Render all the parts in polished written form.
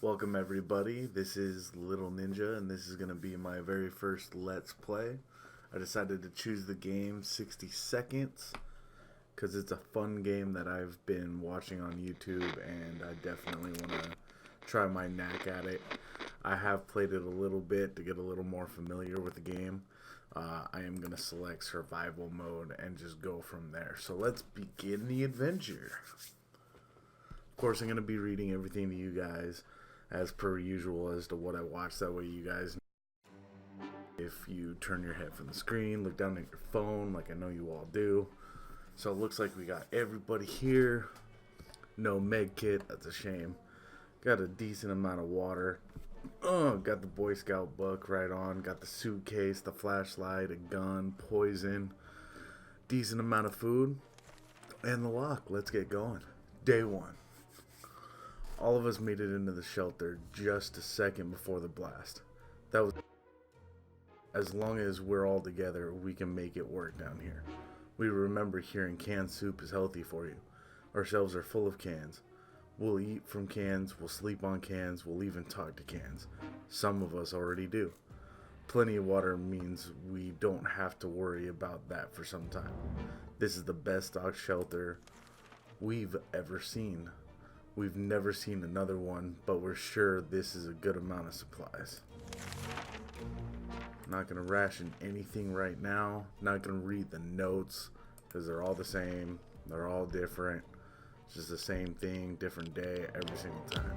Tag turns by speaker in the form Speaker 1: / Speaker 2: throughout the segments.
Speaker 1: Welcome everybody, this is Little Ninja and this is going to be my very first Let's Play. I decided to choose the game 60 Seconds because it's a fun game that I've been watching on YouTube and I definitely want to try my knack at it. I have played it a little bit to get a little more familiar with the game. I am going to select survival mode and just go from there. So let's begin the adventure. Of course, I'm going to be reading everything to you guys as per usual as to what I watch. That way you guys know. If you turn your head from the screen, look down at your phone like I know you all do. So it looks like we got everybody here. No med kit, that's a shame. Got a decent amount of water. Got the Boy Scout book right on. Got the suitcase, the flashlight, a gun, poison. Decent amount of food. And the lock. Let's get going. Day one. All of us made it into the shelter just a second before the blast. That was... As long as we're all together, we can make it work down here. We remember hearing canned soup is healthy for you. Our shelves are full of cans. We'll eat from cans, we'll sleep on cans, we'll even talk to cans. Some of us already do. Plenty of water means we don't have to worry about that for some time. This is the best stocked shelter we've ever seen. We've never seen another one, but we're sure this is a good amount of supplies. Not gonna ration anything right now. Not gonna read the notes because they're all the same. They're all different. It's just the same thing, different day, every single time.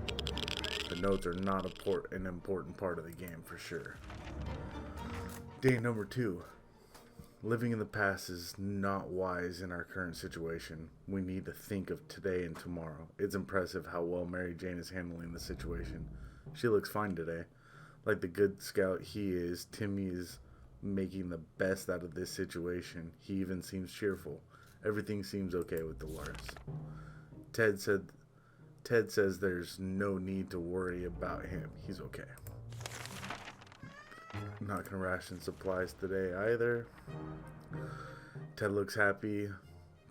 Speaker 1: The notes are not an important part of the game for sure. Day number 2. Living in the past is not wise in our current situation. We need to think of today and tomorrow. It's impressive how well Mary Jane is handling the situation. She looks fine today. Like the good scout he is, Timmy is making the best out of this situation. He even seems cheerful. Everything seems okay with Dolores. Ted says there's no need to worry about him. He's okay. Not gonna ration supplies today either. Ted looks happy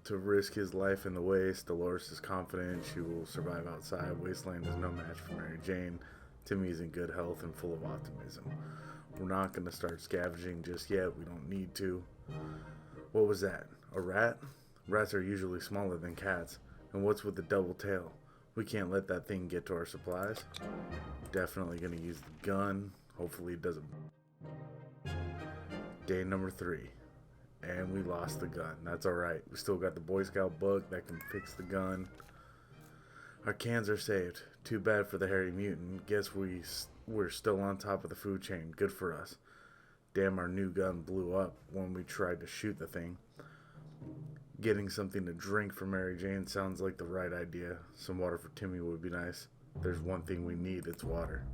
Speaker 1: to risk his life in the waste. Dolores is confident she will survive outside. Wasteland is no match for Mary Jane. Timmy is in good health and full of optimism. We're not gonna start scavenging just yet. We don't need to. What was that? A rat? Rats are usually smaller than cats. And what's with the double tail? We can't let that thing get to our supplies. Definitely gonna use the gun. Hopefully it doesn't. Day number 3. And we lost the gun. That's alright. We still got the Boy Scout book that can fix the gun. Our cans are saved. Too bad for the hairy mutant. Guess we're still on top of the food chain. Good for us. Damn, our new gun blew up when we tried to shoot the thing. Getting something to drink for Mary Jane sounds like the right idea. Some water for Timmy would be nice. There's one thing we need, it's water.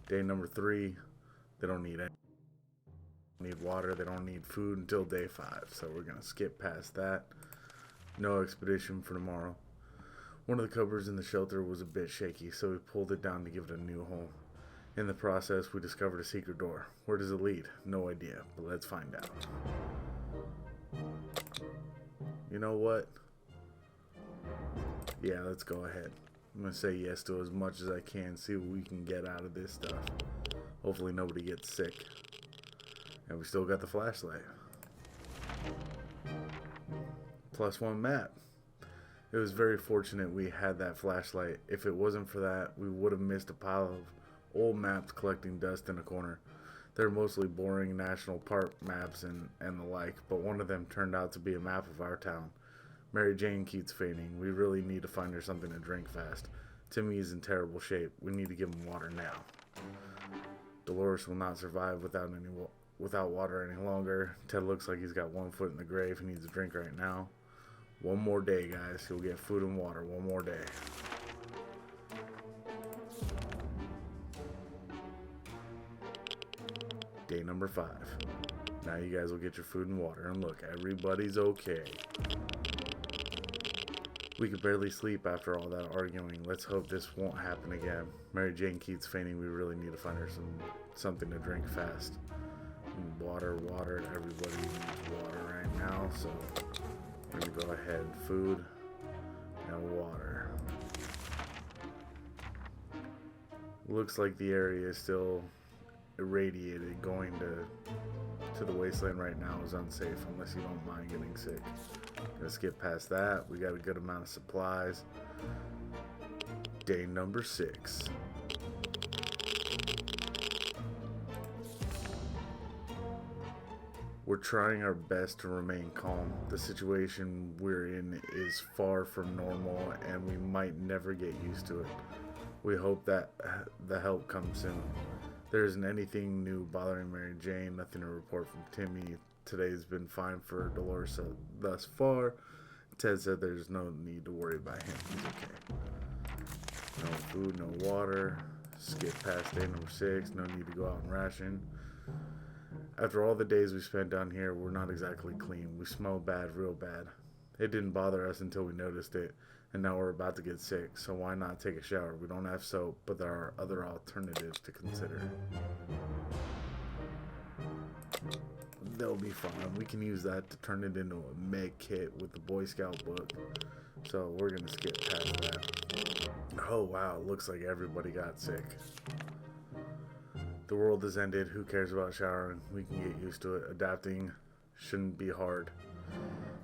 Speaker 1: Day number 3, they don't need any. They don't need water, they don't need food until day 5. So we're going to skip past that. No expedition for tomorrow. One of the cupboards in the shelter was a bit shaky, so we pulled it down to give it a new home. In the process, we discovered a secret door. Where does it lead? No idea, but let's find out. You know what? Yeah, let's go ahead. I'm going to say yes to as much as I can, see what we can get out of this stuff. Hopefully nobody gets sick. And we still got the flashlight. +1 map. It was very fortunate we had that flashlight. If it wasn't for that, we would have missed a pile of old maps collecting dust in a corner. They're mostly boring national park maps and the like, but one of them turned out to be a map of our town. Mary Jane keeps fainting. We really need to find her something to drink fast. Timmy is in terrible shape. We need to give him water now. Dolores will not survive without water any longer. Ted looks like he's got one foot in the grave. He needs a drink right now. One more day, guys. He'll get food and water. One more day. Day number 5. Now you guys will get your food and water. And look, everybody's okay. We could barely sleep after all that arguing. Let's hope this won't happen again. Mary Jane keeps fainting. We really need to find her something to drink fast. Water. Everybody needs water right now. So we're going to go ahead. Food and water. Looks like the area is still irradiated. Going to the wasteland right now is unsafe unless you don't mind getting sick. Let's get past that. We got a good amount of supplies. Day number 6. We're trying our best to remain calm. The situation we're in is far from normal and we might never get used to it. We hope that the help comes soon. There isn't anything new bothering Mary Jane, nothing to report from Timmy. Today's been fine for Dolores thus far. Ted said there's no need to worry about him. He's okay. No food, no water. Skip past day number 6. No need to go out and ration. After all the days we spent down here, we're not exactly clean. We smell bad, real bad. It didn't bother us until we noticed it, and now we're about to get sick, so why not take a shower? We don't have soap, but there are other alternatives to consider. They'll be fine. We can use that to turn it into a med kit with the Boy Scout book, so we're going to skip past that. Oh wow, looks like everybody got sick. The world has ended. Who cares about showering? We can get used to it. Adapting shouldn't be hard.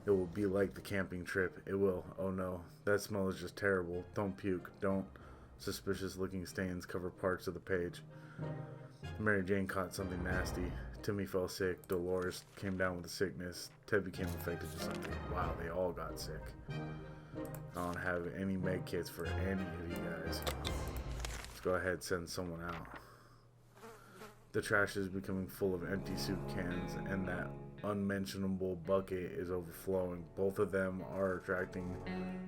Speaker 1: It will be like the camping trip. It will. Oh no. That smell is just terrible. Don't puke. Don't. Suspicious looking stains cover parts of the page. Mary Jane caught something nasty. Timmy fell sick. Dolores came down with a sickness. Ted became infected with something. Wow, they all got sick. I don't have any med kits for any of you guys. Let's go ahead and send someone out. The trash is becoming full of empty soup cans, and that unmentionable bucket is overflowing. Both of them are attracting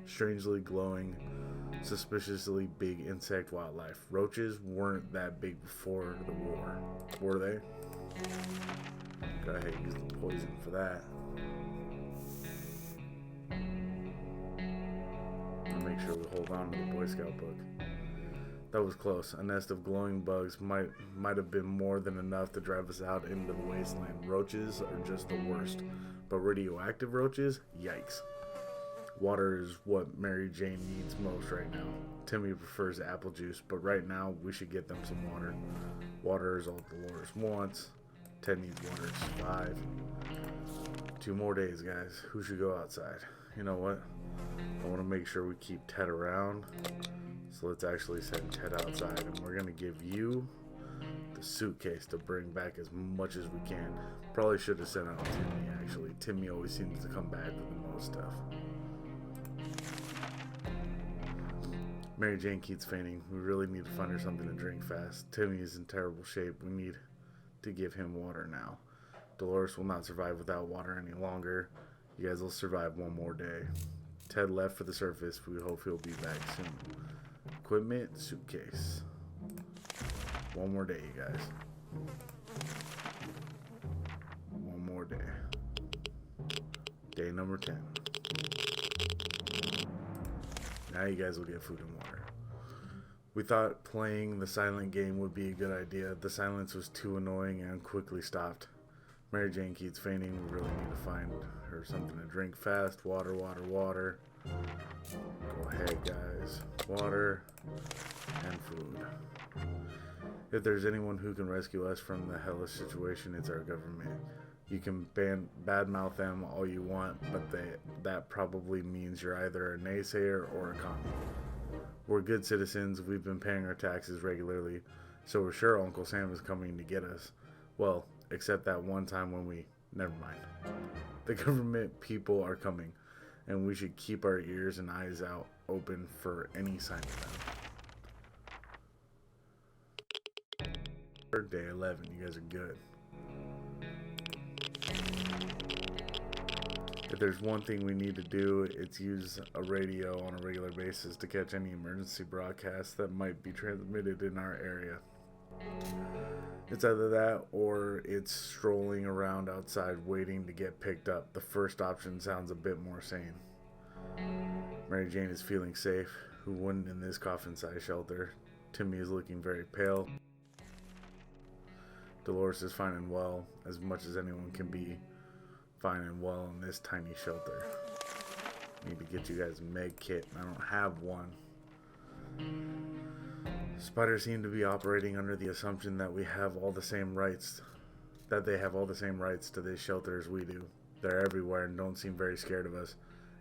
Speaker 1: strangely glowing, suspiciously big insect wildlife. Roaches weren't that big before the war, were they? Go ahead and use the poison for that. And make sure we hold on to the Boy Scout book. That was close. A nest of glowing bugs might have been more than enough to drive us out into the wasteland. Roaches are just the worst, but radioactive roaches? Yikes. Water is what Mary Jane needs most right now. Timmy prefers apple juice, but right now we should get them some water. Water is all Dolores wants. Ted needs water to survive. 2 more days, guys. Who should go outside? You know what? I want to make sure we keep Ted around. So let's actually send Ted outside, and we're going to give you the suitcase to bring back as much as we can. Probably should have sent out Timmy, actually. Timmy always seems to come back with the most stuff. Mary Jane keeps fainting. We really need to find her something to drink fast. Timmy is in terrible shape. We need to give him water now. Dolores will not survive without water any longer. You guys will survive 1 more day. Ted left for the surface. We hope he'll be back soon. Equipment, suitcase. 1 more day, you guys. 1 more day. Day number 10. Now you guys will get food and water. We thought playing the silent game would be a good idea. The silence was too annoying and quickly stopped. Mary Jane keeps fainting. We really need to find her something to drink fast. Water, water, water. Go ahead, guys. Water and food. If there's anyone who can rescue us from the hellish situation, it's our government. You can badmouth them all you want, but that probably means you're either a naysayer or a commie. We're good citizens. We've been paying our taxes regularly, so we're sure Uncle Sam is coming to get us. Well, except that one time when never mind. The government people are coming, and we should keep our ears and eyes out open for any sign of them. Day 11, you guys are good. If there's one thing we need to do, it's use a radio on a regular basis to catch any emergency broadcasts that might be transmitted in our area. It's either that or it's strolling around outside waiting to get picked up. The first option sounds a bit more sane. Mary Jane is feeling safe. Who wouldn't in this coffin-sized shelter? Timmy is looking very pale. Dolores is fine and well, as much as anyone can be fine and well in this tiny shelter. Need to get you guys a med kit. I don't have one. Spiders seem to be operating under the assumption that we have all the same rights, that they have all the same rights to this shelter as we do. They're everywhere and don't seem very scared of us.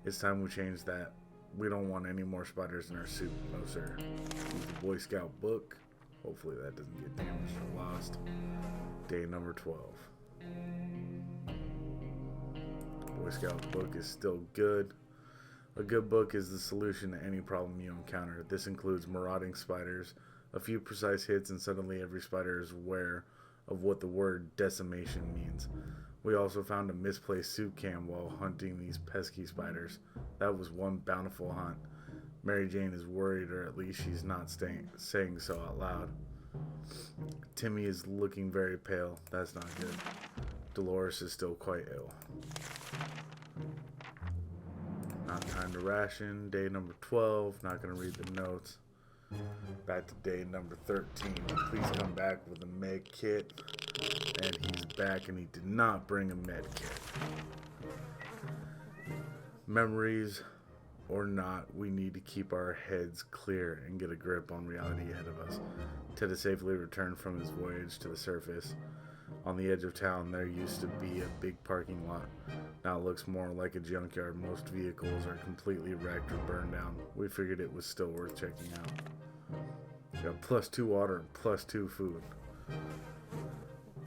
Speaker 1: It's time we change that. We don't want any more spiders in our soup, no sir. Use the Boy Scout book. Hopefully that doesn't get damaged or lost. Day number 12. The Boy Scout book is still good. A good book is the solution to any problem you encounter. This includes marauding spiders, a few precise hits, and suddenly every spider is aware of what the word decimation means. We also found a misplaced soup can while hunting these pesky spiders. That was one bountiful hunt. Mary Jane is worried, or at least she's not saying so out loud. Timmy is looking very pale. That's not good. Dolores is still quite ill. Not time to ration. Day number 12. Not going to read the notes. Back to day number 13. Please come back with a med kit. And he's back, and he did not bring a med kit. Memories or not, we need to keep our heads clear and get a grip on reality ahead of us. Ted has safely returned from his voyage to the surface. On the edge of town, there used to be a big parking lot. Now it looks more like a junkyard. Most vehicles are completely wrecked or burned down. We figured it was still worth checking out. We got +2 water and +2 food.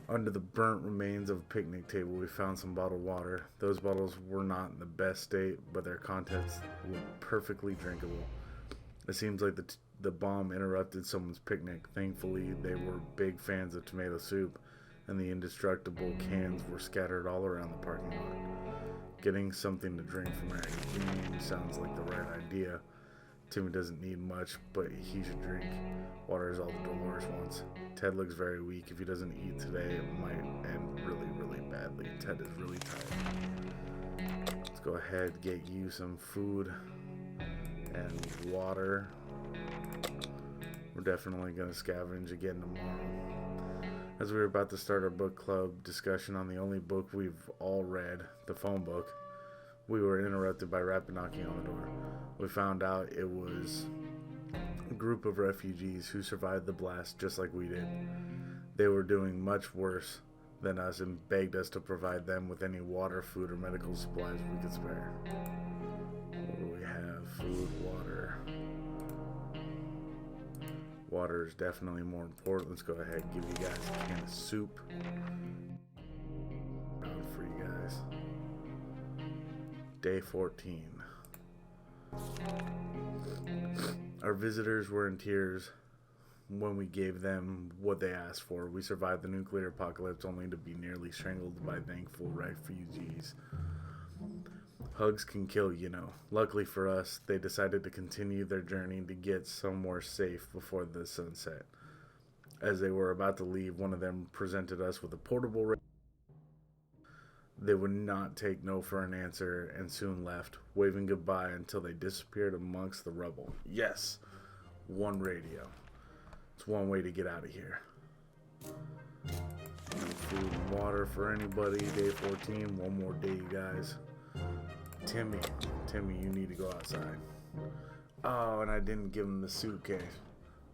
Speaker 1: Under the burnt remains of a picnic table, we found some bottled water. Those bottles were not in the best state, but their contents were perfectly drinkable. It seems like the bomb interrupted someone's picnic. Thankfully, they were big fans of tomato soup, and the indestructible cans were scattered all around the parking lot. Getting something to drink from Mary Jane sounds like the right idea. Timmy doesn't need much, but he should drink. Water is all the Dolores wants. Ted looks very weak. If he doesn't eat today, it might end really, really badly. Ted is really tired. Let's go ahead and get you some food and water. We're definitely going to scavenge again tomorrow. As we were about to start our book club discussion on the only book we've all read, the phone book, we were interrupted by rapid knocking on the door. We found out it was a group of refugees who survived the blast just like we did. They were doing much worse than us and begged us to provide them with any water, food, or medical supplies we could spare. What do we have? Food, water. Water is definitely more important. Let's go ahead and give you guys a can of soup. For you guys. Day 14. Our visitors were in tears when we gave them what they asked for. We survived the nuclear apocalypse only to be nearly strangled by thankful refugees. Hugs can kill, you know. Luckily for us, they decided to continue their journey to get somewhere safe before the sunset. As they were about to leave, one of them presented us with a portable radio. They would not take no for an answer and soon left, waving goodbye until they disappeared amongst the rubble. Yes, one radio. It's one way to get out of here. No food and water for anybody. Day 14, one more day, you guys. Timmy, you need to go outside. Oh, and I didn't give him the suitcase.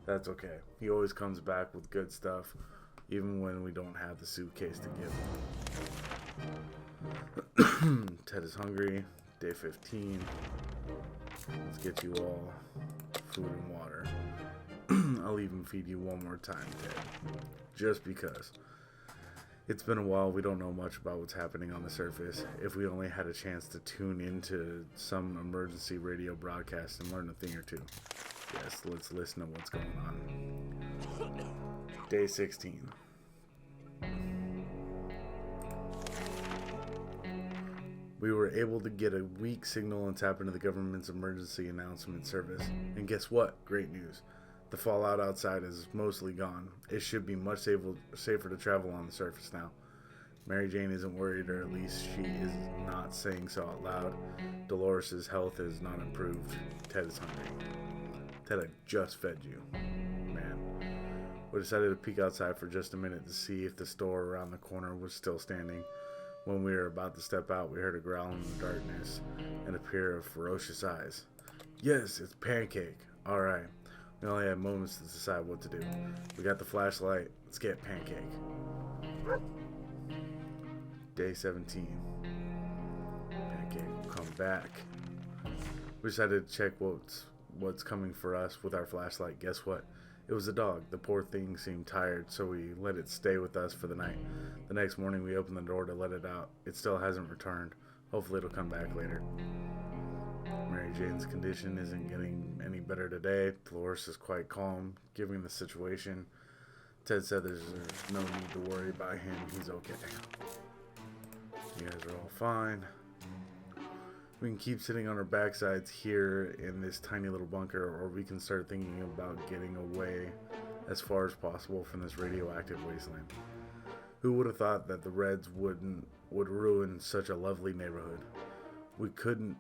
Speaker 1: That's okay. He always comes back with good stuff, even when we don't have the suitcase to give him. Ted is hungry. Day 15. Let's get you all food and water. I'll even feed you one more time, Ted. Just because. It's been a while. We don't know much about what's happening on the surface. If we only had a chance to tune into some emergency radio broadcast and learn a thing or two. Yes, let's listen to what's going on. Day 16. We were able to get a weak signal and tap into the government's emergency announcement service. And guess what? Great news. The fallout outside is mostly gone. It should be much safer to travel on the surface now. Mary Jane isn't worried, or at least she is not saying so out loud. Dolores' health has not improved. Ted is hungry. Ted, I just fed you. Man. We decided to peek outside for just a minute to see if the store around the corner was still standing. When we were about to step out, we heard a growl in the darkness and a pair of ferocious eyes. Yes, it's Pancake. Alright. We only had moments to decide what to do. We got the flashlight. Let's get Pancake. Day 17. Pancake will come back. We decided to check what's coming for us with our flashlight. Guess what? It was a dog. The poor thing seemed tired, so we let it stay with us for the night. The next morning, we opened the door to let it out. It still hasn't returned. Hopefully, it'll come back later. Mary Jane's condition isn't getting any better today. Dolores is quite calm, given the situation. Ted said there's no need to worry about him. He's okay. You guys are all fine. We can keep sitting on our backsides here in this tiny little bunker, or we can start thinking about getting away as far as possible from this radioactive wasteland. Who would have thought that the Reds would ruin such a lovely neighborhood? We could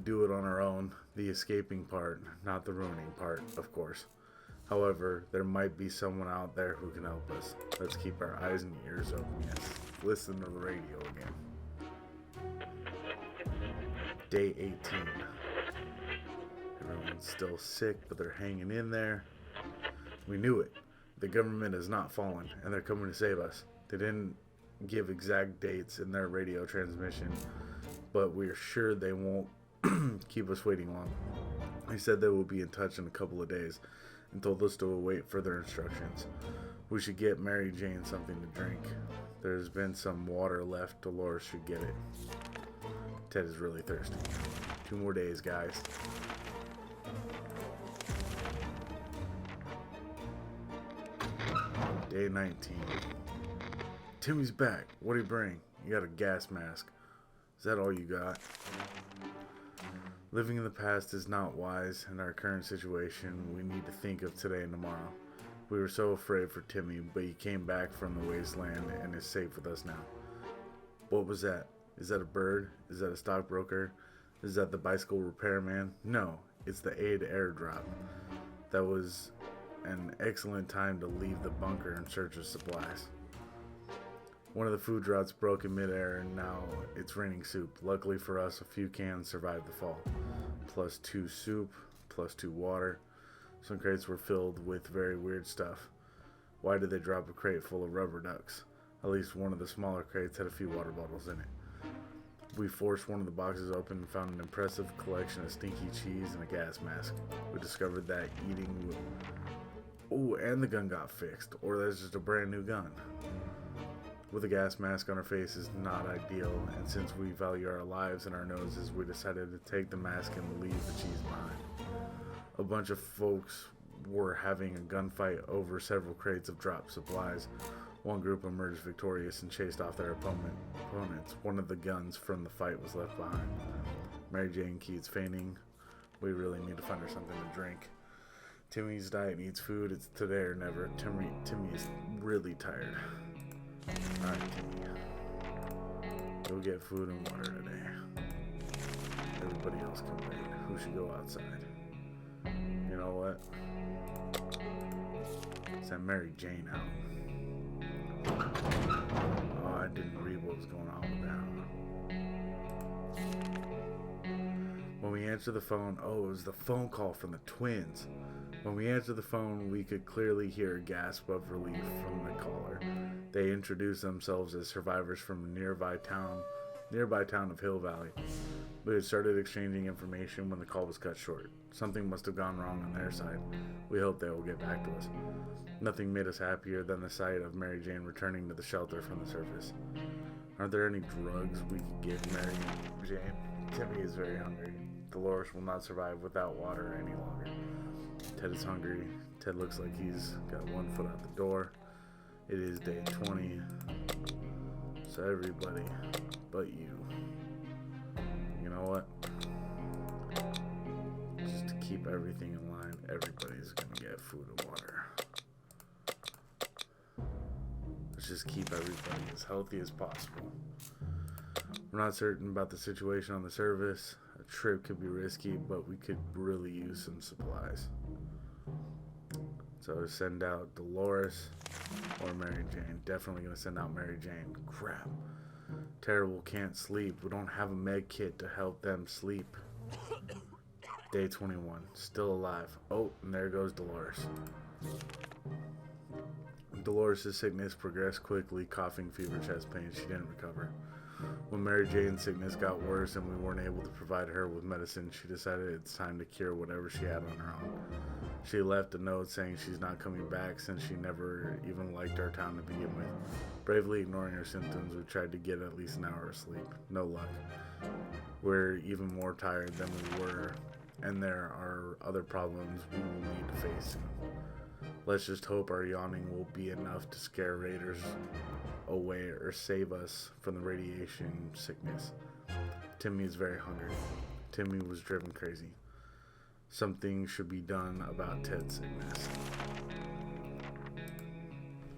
Speaker 1: do it on our own, the escaping part, not the ruining part, of course. However, there might be someone out there who can help us. Let's keep our eyes and ears open. Yes, listen to the radio again. Day 18. Everyone's still sick, but they're hanging in there. We knew it. The government has not fallen, and they're coming to save us. They didn't give exact dates in their radio transmission, but we're sure they won't keep us waiting long. They said they will be in touch in a couple of days and told us to await further instructions. We should get Mary Jane something to drink. There's been some water left. Dolores should get it. Ted is really thirsty. 2 more days, guys. Day 19. Timmy's back. What do you bring? You got a gas mask. Is that all you got? Living in the past is not wise. In our current situation, we need to think of today and tomorrow. We were so afraid for Timmy, but he came back from the wasteland and is safe with us now. What was that? Is that a bird? Is that a stockbroker? Is that the bicycle repairman? No, it's the aid airdrop. That was an excellent time to leave the bunker in search of supplies. One of the food routes broke in midair and now it's raining soup. Luckily for us, a few cans survived the fall. +2 soup, +2 water. Some crates were filled with very weird stuff. Why did they drop a crate full of rubber ducks? At least one of the smaller crates had a few water bottles in it. We forced one of the boxes open and found an impressive collection of stinky cheese and a gas mask. We discovered that eating... Oh, and the gun got fixed. Or that's just a brand new gun. With a gas mask on our face is not ideal, and since we value our lives and our noses, we decided to take the mask and leave the cheese behind. A bunch of folks were having a gunfight over several crates of dropped supplies. One group emerged victorious and chased off their opponents. One of the guns from the fight was left behind. Mary Jane keeps fainting. We really need to find her something to drink. Timmy's diet needs food. It's today or never. Timmy is really tired. Alright, Timmy. Go get food and water today. Everybody else can wait. Who should go outside? You know what? Send Mary Jane out. Oh, I didn't read what was going on with that. When we answered the phone, it was the phone call from the twins. When we answered the phone, we could clearly hear a gasp of relief from the caller. They introduced themselves as survivors from a nearby town of Hill Valley. We had started exchanging information when the call was cut short. Something must have gone wrong on their side. We hope they will get back to us. Nothing made us happier than the sight of Mary Jane returning to the shelter from the surface. Aren't there any drugs we could give Mary Jane? Timmy is very hungry. Dolores will not survive without water any longer. Ted is hungry. Ted looks like he's got one foot out the door. It is day 20. So everybody but you. You know what? Just to keep everything in line, everybody's gonna get food and water. Let's just keep everybody as healthy as possible. We're not certain about the situation on the surface. A trip could be risky, but we could really use some supplies. So send out Dolores or Mary Jane. Definitely gonna send out Mary Jane. Crap. Terrible can't sleep. We don't have a med kit to help them sleep. Day 21. Still alive. Oh, and there goes Dolores. Dolores' sickness progressed quickly, coughing, fever, chest pain. She didn't recover. When Mary Jane's sickness got worse and we weren't able to provide her with medicine, she decided it's time to cure whatever she had on her own. She left a note saying she's not coming back since she never even liked our town to begin with. Bravely ignoring her symptoms, we tried to get at least an hour of sleep. No luck. We're even more tired than we were, and there are other problems we will need to face soon. Let's just hope our yawning will be enough to scare raiders away or save us from the radiation sickness. Timmy is very hungry. Timmy was driven crazy. Something should be done about Ted's sickness.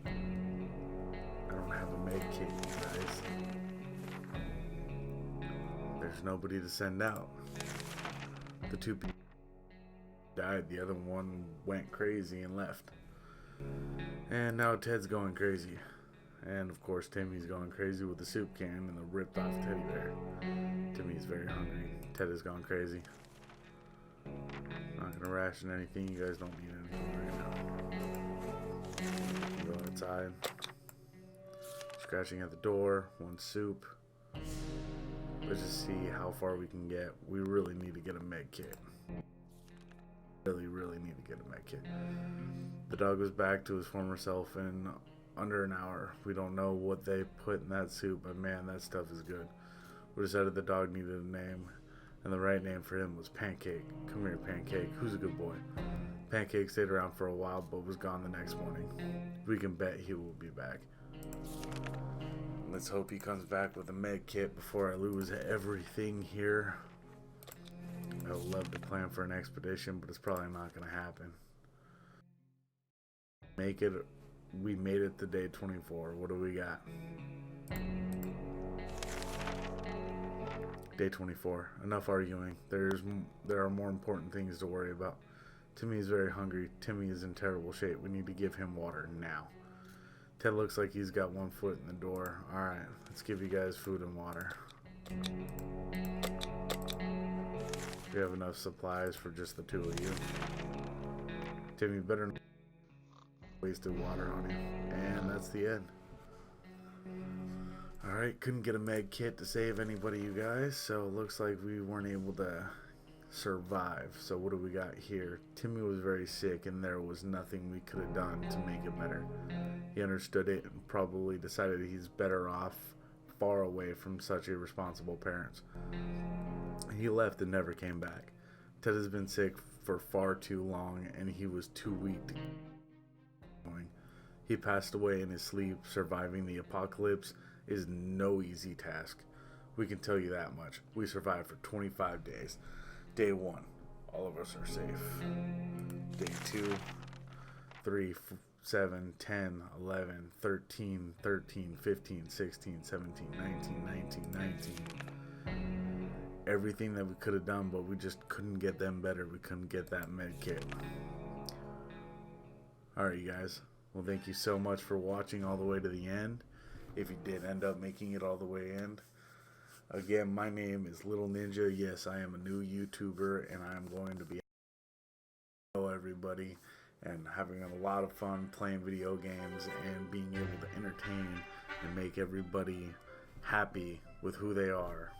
Speaker 1: I don't have a med kit, you guys. There's nobody to send out. The two people died, the other one went crazy and left. And now Ted's going crazy. And of course Timmy's going crazy with the soup can and the ripped off teddy bear. Timmy's very hungry. Ted has gone crazy. Not gonna ration anything, you guys don't need anything right now. Go outside. Scratching at the door, one soup. Let's just see how far we can get. We really need to get a med kit. Really need to get a med kit. The dog was back to his former self in under an hour. We don't know what they put in that soup, but man, that stuff is good. We decided the dog needed a name, and the right name for him was Pancake. Come here, Pancake. Who's a good boy? Pancake stayed around for a while, but was gone the next morning. We can bet he will be back. Let's hope he comes back with a med kit before I lose everything here. I would love to plan for an expedition, but it's probably not going to happen. We made it to day 24. What do we got? Day 24. Enough arguing. There are more important things to worry about. Timmy is very hungry. Timmy is in terrible shape. We need to give him water now. Ted looks like he's got one foot in the door. Alright, let's give you guys food and water. We have enough supplies for just the two of you. Timmy better not wasted water on you. And that's the end. Alright, couldn't get a med kit to save anybody, you guys, so it looks like we weren't able to survive. So what do we got here? Timmy was very sick and there was nothing we could have done to make it better. He understood it and probably decided he's better off far away from such irresponsible parents. He left and never came back. Ted has been sick for far too long and he was too weak to keep going. He passed away in his sleep. Surviving the apocalypse is no easy task. We can tell you that much. We survived for 25 days. Day 1, all of us are safe. Day 2, 3, 7, 10, 11, 13, 15, 16, 17, 19. Everything that we could have done, but we just couldn't get them better. We couldn't get that med kit. Alright, you guys. Well, thank you so much for watching all the way to the end. If you did end up making it all the way in. Again, my name is Little Ninja. Yes, I am a new YouTuber, and I'm going to be everybody and having a lot of fun playing video games and being able to entertain and make everybody happy with who they are.